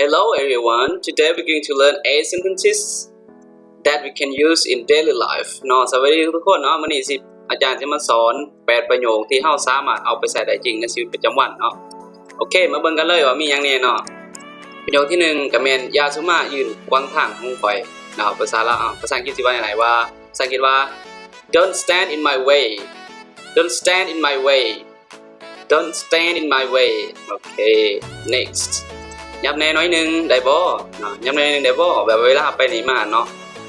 Hello everyone. Today we're going to learn 8 sentences that we can use in daily life เนาะสวัสดีทุกคนเนาะวันนี้สิอาจารย์จะมาสอน8ประโยคที่เราสามารถเอาไปใช้ได้จริงในชีวิตประจำวันเนาะโอเคมาเบิ่งกันเลยว่ามีหยังแน่เนาะประโยคที่1ก็แม่นยาสุมายืนขวางทางของข่อยเนาะภาษาลาวภาษาอังกฤษสิว่าจังได๋ว่าภาษาอังกฤษว่า Don't stand in my way Don't stand in my way Don't stand in my way โอเค nextยับแน่น้อยนึงได้บ่เนาะยับแน่นึงได้บ่แบบเวลาไปไหนมาเนาะ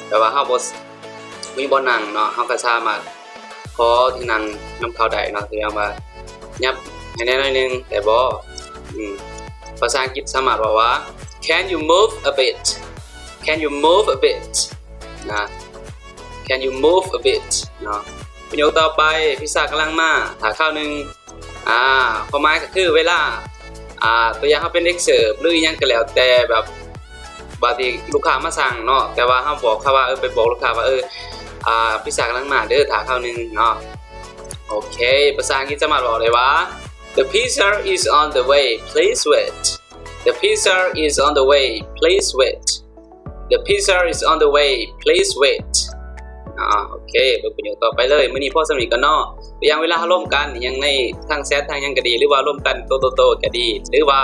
แบบว่าเฮาบ่มีบ่นั่งเนาะเฮาก็สามารถขอที่นั่งนำเขาได้เนาะคือว่ายับให้แน่น้อยนึงได้บ่ภาษาอังกฤษสามารถว่า Can you move a bit Can you move a bit นะ Can you move a bit เนาะประโยคต่อไปพิซซ่ากำลังมาถ้าข้าวนึงความหมายก็คือเวลาตัวอย่างเขาเป็นเด็กเสิร์ฟหรือยังก็แล้วแต่แบบบางทีลูกค้ามาสั่งเนาะแต่ว่าเขาบอกเขาว่าไปบอกลูกค้าว่าพิซซ่ากำลังมาเด้อถาข้าวนึงเนาะโอเคภาษาอังกฤษจะมาบอกเลยว่า The pizza is on the way please wait The pizza is on the way please wait The pizza is on the way please wait โอเคเบิ่งประโยคต่อไปเลยมื้อนี้พอสำนึกกันเนาะอย่างเวลาร่วมกันยังในทางแชททางยังก็ดีหรือว่าร่วมกันโตๆก็ดีหรือว่า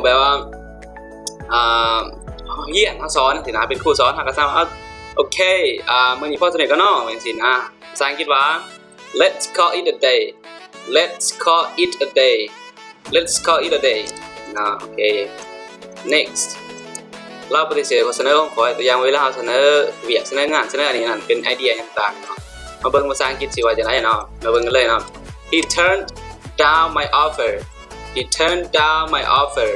แบบว่าเรียนเฮาสอนสินะเป็นครูสอนเฮาก็สามารถโอเคมื้อนี้พอสำนึกกันเนาะจังซี่นะภาษาอังกฤษว่า Let's call it a day Let's call it a day Let's call it a day โอเค nextเราปฏิเสธข้อเสนอของข่อยตัวอย่างเวลาเราเสนอเวียกเสนองานเสนออันนี้นั่นเป็นไอเดียต่างๆเนาะมาเบิ่งภาษาอังกฤษสิว่าจังได๋เนาะมาเบิ่งกันเลยเนาะ He turned down my offer He turned down my offer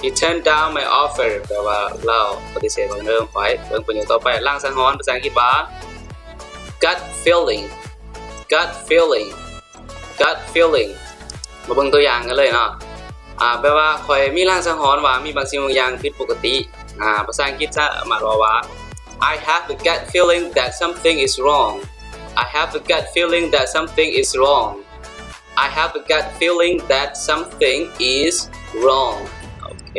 He turned down my offer แปลว่าเราปฏิเสธข้อเสนอของข่อยเบิ่งประโยคต่อไปล่างสังหรณ์ภาษาอังกฤษว่า gut feeling gut feeling gut feeling มาเบิ่งตัวอย่างกันเลยเนาะแปลว่าข่อยมีล่างสังหรณ์ว่ามีบางสิ่งบางอย่างผิดปกติภาษาอังกฤษจะมาบอกว่า I have a gut feeling that something is wrong I have a gut feeling that something is wrong I have a gut feeling that something is wrong โอเค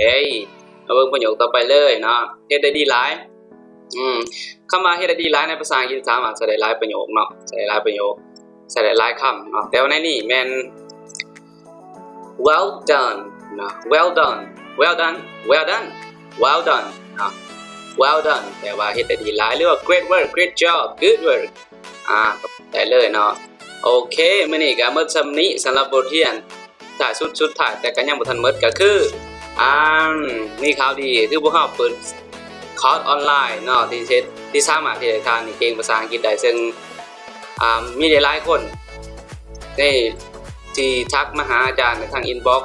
มาเบิ่งประโยคต่อไปเลยเนาะเฮ็ดได้ดีหลายคำว่าเฮ็ดได้ดีหลายในภาษาอังกฤษสามารถใช้ได้หลายประโยคเนาะใช้ได้หลายประโยคใช้ได้หลายคำเนาะแต่ว่าในนี้แม่น well done เนาะ well done well done well done well done well done แปลว่าเฮ็ดได้ดีหลายหรือว่า great work great job good work ได้เลยเนาะโอเคมื้อนี้ก็หมดส่ำนี้สำหรับบทเรียนท้ายสุดท้ายแต่ก็ยังบ่ทันหมดก็คือมีข่าวดีคือพวกเราเปิดคอร์สออนไลน์เนาะที่สามารถที่จะทานเก่งภาษาอังกฤษได้ซึ่งมีหลายคนที่ทักมาหาอาจารย์ในทาง inbox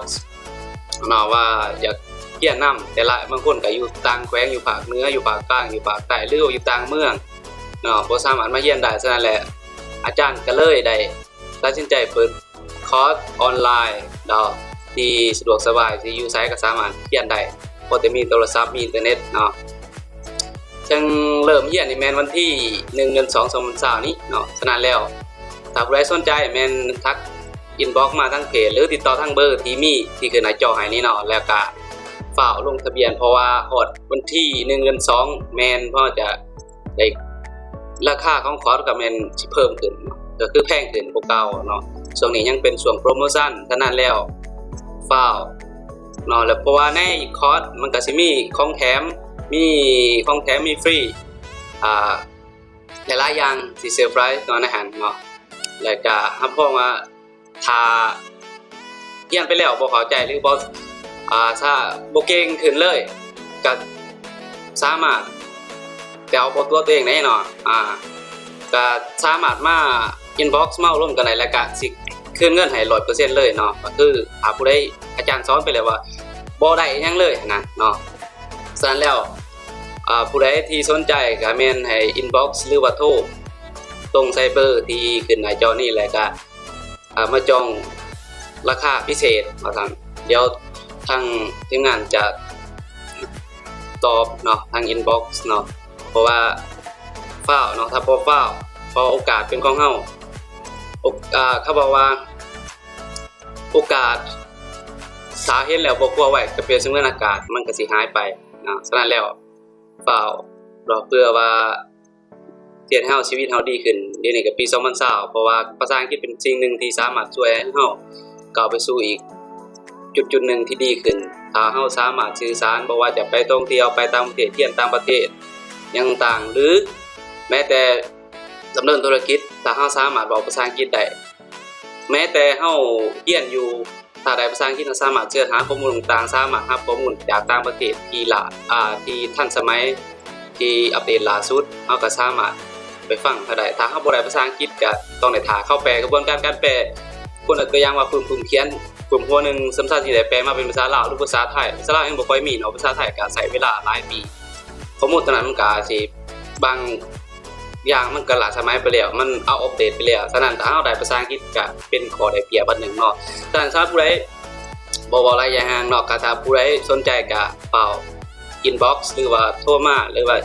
เนาะว่าอยากเรียนนำแต่ละบางคนก็อยู่ต่างแขวงอยู่ภาคเหนืออยู่ภาคกลางอยู่ภาคใต้หรืออยู่ต่างเมืองเนาะบ่สามารถมาเรียนได้ฉะนั้นแหละอาจารย์ก็เลยได้ตัดสินใจเปิดคอร์สออนไลน์เนาะที่สะดวกสบายที่อยู่ไสก็สามารถเรียนได้เพราะแต่มีโทรศัพท์มีอินเทอร์เน็ตเนาะซึ่งเริ่มเรียนนี่แม่นวันที่1เดือน2 2020นี้เนาะฉะนั้นแล้วถ้าผู้ใดสนใจแม่นทักอินบ็อกซ์มาทางเพจหรือติดต่อทางเบอร์ที่มีที่ขึ้นหน้าจอให้นี่เนาะแล้วก็ฝ่าลงทะเบียนเพราะว่าฮอดวันที่1เดือน2แม่นพอจะได้ราคาของคอร์สก็แม่นสิเพิ่มขึ้นก็คือแพงขึ้นกว่าเก่าเนาะช่วงนี้ยังเป็นช่วงโปรโมชั่นฉะนั้นแล้วฝ่าเนาะแล้วเพราะว่าในคอร์สมันก็สิมีของแถมมีฟรีหลายๆอย่างสิเซอร์ไพรส์ตอนอาหารเนาะแล้วก็รับรองว่าถ้าเรียนไปแล้วบ่เข้าใจหรือบ่ถ้าบ่เก่งขึ้นเลยก็สามารถไปเอาบทตัวเองได้เนาะก็สามารถมา inbox มาร่วมกันได้แล้วก็สิคืนเงินให้ 100% เลยเนาะก็คือถ้าผู้ใดอาจารย์สอนไปแล้วว่าบ่ได้หยังเลยนะเนาะฉะนั้นแล้วผู้ใดที่สนใจก็แม่นให้ inbox หรือว่าโทรตรงไซเบอร์ที่ขึ้นหน้าจอนี่แหละก็มาจองราคาพิเศษว่าซั่นเดี๋ยวทางทีมงานจะตอบเนาะทาง inbox เนาะเพราะว่าฟ้าวเนาะถ้าบ่ฟ้าวเพราะโอกาสเป็นของเฮาเขาบอกว่าโอกาส ถ้าเห็นแล้วบ่กลัวไว้ก็เปรียบเสมือนอากาศมันก็สิหายไปฉะนั้นแล้วเปล่ารอเพื่อว่าเฮ็ดให้ชีวิตเราดีขึ้นเดี๋ยวนี้ก็ปี2020เพราะว่าภาษาอังกฤษเป็นสิ่งหนึ่งที่สามารถช่วยให้เราก้าวไปสู่อีกจุดหนึ่งที่ดีขึ้นถ้าเราสามารถสื่อสารบ่ว่าจะไปท่องเที่ยวไปต่างประเทศเรียนต่างประเทศยังต่างหรือแม้แต่ดำเนินธุรกิจถ้าเราสามารถเว้าภาษาอังกฤษได้แม้แต่เราเรียนอยู่ถ้าได้ภาษาอังกฤษเราสามารถเสิร์ชหาข้อมูลต่างๆสามารถหาข้อมูลจากต่างประเทศที่ทันสมัยที่อัปเดตล่าสุดเราก็สามารถไปฟังได้ถ้าเราบ่ได้ภาษาอังกฤษก็ต้องได้ท่าเข้าแปลกระบวนการแปลคนตัวอย่างว่าปุ่มเขียนปุ่มหัวนึงสำคัญสิได้แปลมาเป็นภาษาลาวหรือภาษาไทยภาษาลาวยังบ่ค่อยมีเนาะภาษาไทยก็ใช้เวลาหลายปีข้อมูลตรงนั้นมันก็สิบางอย่างมันก็ล้าสมัยไปแล้วมันเอาอัปเดตไปแล้วฉะนั้นถ้าเราได้ภาษาอังกฤษก็เป็นข้อได้เปรียบอันหนึ่งเนาะฉะนั้นถ้าผู้ใดบ่หลายอย่างเนาะก็ถ้าผู้ใดสนใจก็เป่า inbox หรือว่าโทรมาหรือว่า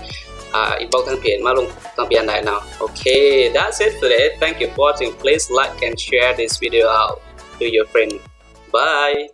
inbox ทางเพจมาลงทางเพจได้เนาะ Okay, that's it today. Thank you for watching. Please like and share this video out to your friend. Bye.